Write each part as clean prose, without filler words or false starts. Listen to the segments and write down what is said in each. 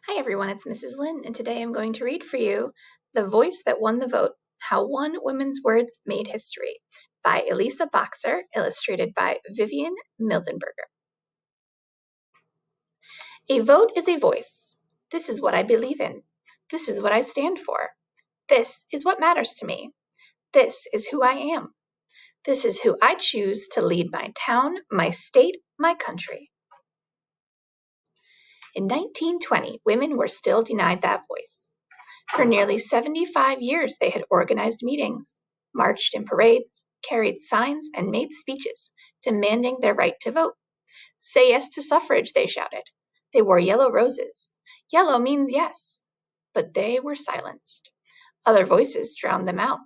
Hi everyone, it's Mrs. Lynn, and today I'm going to read for you The Voice That Won the Vote, How One Woman's Words Made History by Elisa Boxer, illustrated by Vivien Mildenberger. A vote is a voice. This is what I believe in. This is what I stand for. This is what matters to me. This is who I am. This is who I choose to lead my town, my state, my country. In 1920, women were still denied that voice. For nearly 75 years, they had organized meetings, marched in parades, carried signs, and made speeches demanding their right to vote. Say yes to suffrage, they shouted. They wore yellow roses. Yellow means yes. But they were silenced. Other voices drowned them out,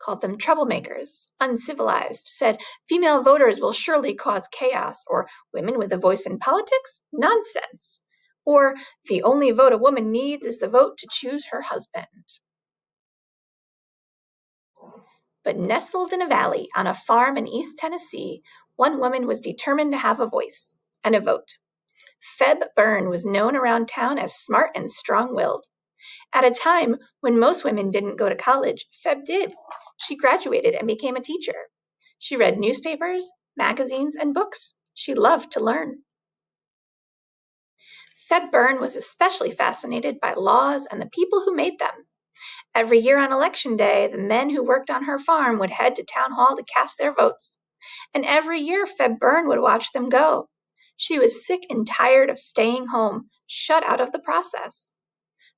called them troublemakers, uncivilized, said female voters will surely cause chaos, or women with a voice in politics? Nonsense. Or the only vote a woman needs is the vote to choose her husband. But nestled in a valley on a farm in East Tennessee, one woman was determined to have a voice and a vote. Feb Byrne was known around town as smart and strong-willed. At a time when most women didn't go to college, Feb did. She graduated and became a teacher. She read newspapers, magazines, and books. She loved to learn. Feb Byrne was especially fascinated by laws and the people who made them. Every year on election day, the men who worked on her farm would head to town hall to cast their votes. And every year Feb Byrne would watch them go. She was sick and tired of staying home, shut out of the process.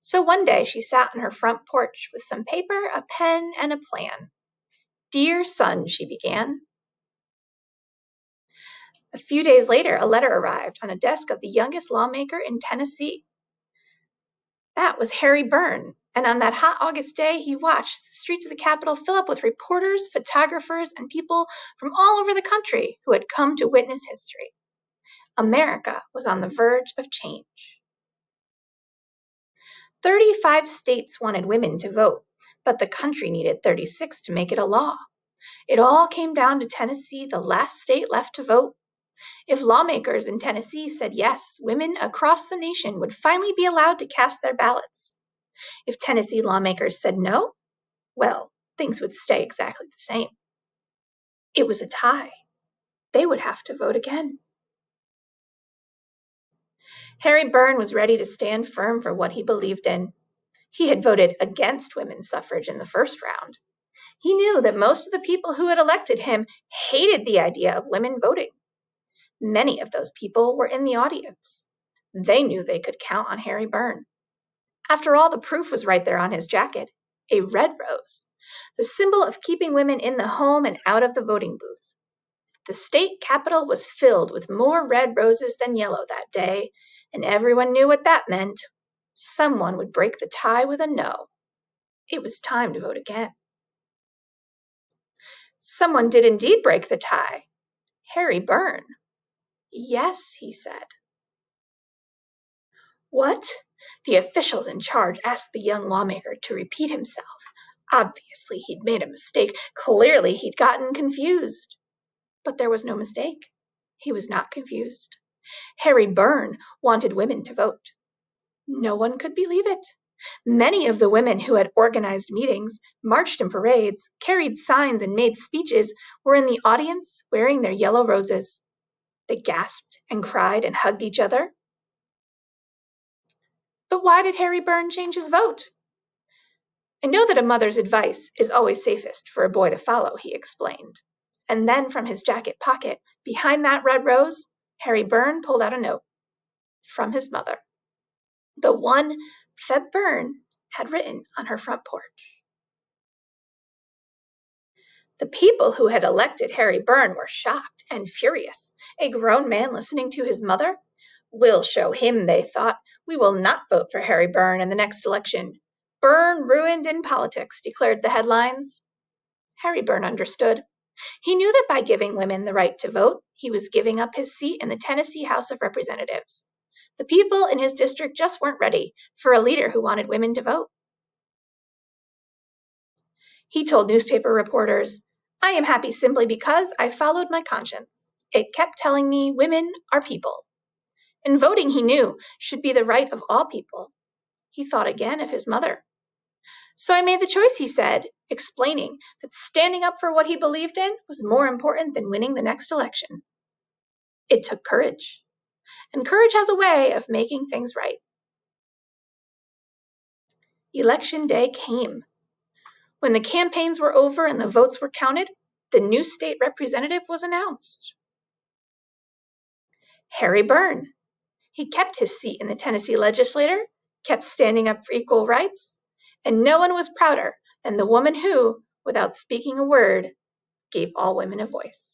So one day she sat on her front porch with some paper, a pen, and a plan. "Dear son," she began. A few days later, a letter arrived on the desk of the youngest lawmaker in Tennessee. That was Harry Byrne, and on that hot August day, he watched the streets of the Capitol fill up with reporters, photographers, and people from all over the country who had come to witness history. America was on the verge of change. 35 states wanted women to vote, but the country needed 36 to make it a law. It all came down to Tennessee, the last state left to vote. If lawmakers in Tennessee said yes, women across the nation would finally be allowed to cast their ballots. If Tennessee lawmakers said no, well, things would stay exactly the same. It was a tie. They would have to vote again. Harry Byrne was ready to stand firm for what he believed in. He had voted against women's suffrage in the first round. He knew that most of the people who had elected him hated the idea of women voting. Many of those people were in the audience. They knew they could count on Harry Byrne. After all, the proof was right there on his jacket, a red rose, the symbol of keeping women in the home and out of the voting booth. The state capitol was filled with more red roses than yellow that day, and everyone knew what that meant. Someone would break the tie with a no. It was time to vote again. Someone did indeed break the tie. Harry Byrne. "Yes," he said. "What?" The officials in charge asked the young lawmaker to repeat himself. Obviously, he'd made a mistake. Clearly, he'd gotten confused. But there was no mistake. He was not confused. Harry Byrne wanted women to vote. No one could believe it. Many of the women who had organized meetings, marched in parades, carried signs, and made speeches were in the audience wearing their yellow roses. They gasped and cried and hugged each other. But why did Harry Byrne change his vote? "I know that a mother's advice is always safest for a boy to follow," he explained. And then from his jacket pocket, behind that red rose, Harry Byrne pulled out a note from his mother. The one Feb Byrne had written on her front porch. The people who had elected Harry Byrne were shocked and furious. A grown man listening to his mother? "We'll show him," they thought. "We will not vote for Harry Byrne in the next election. Byrne ruined in politics," declared the headlines. Harry Byrne understood. He knew that by giving women the right to vote, he was giving up his seat in the Tennessee House of Representatives. The people in his district just weren't ready for a leader who wanted women to vote. He told newspaper reporters, "I am happy simply because I followed my conscience. It kept telling me women are people." and voting, he knew, should be the right of all people. He thought again of his mother. "So I made the choice," he said, explaining that standing up for what he believed in was more important than winning the next election. It took courage, and courage has a way of making things right. Election day came. When the campaigns were over and the votes were counted, the new state representative was announced. Harry Byrne. He kept his seat in the Tennessee legislature, kept standing up for equal rights, and no one was prouder than the woman who, without speaking a word, gave all women a voice.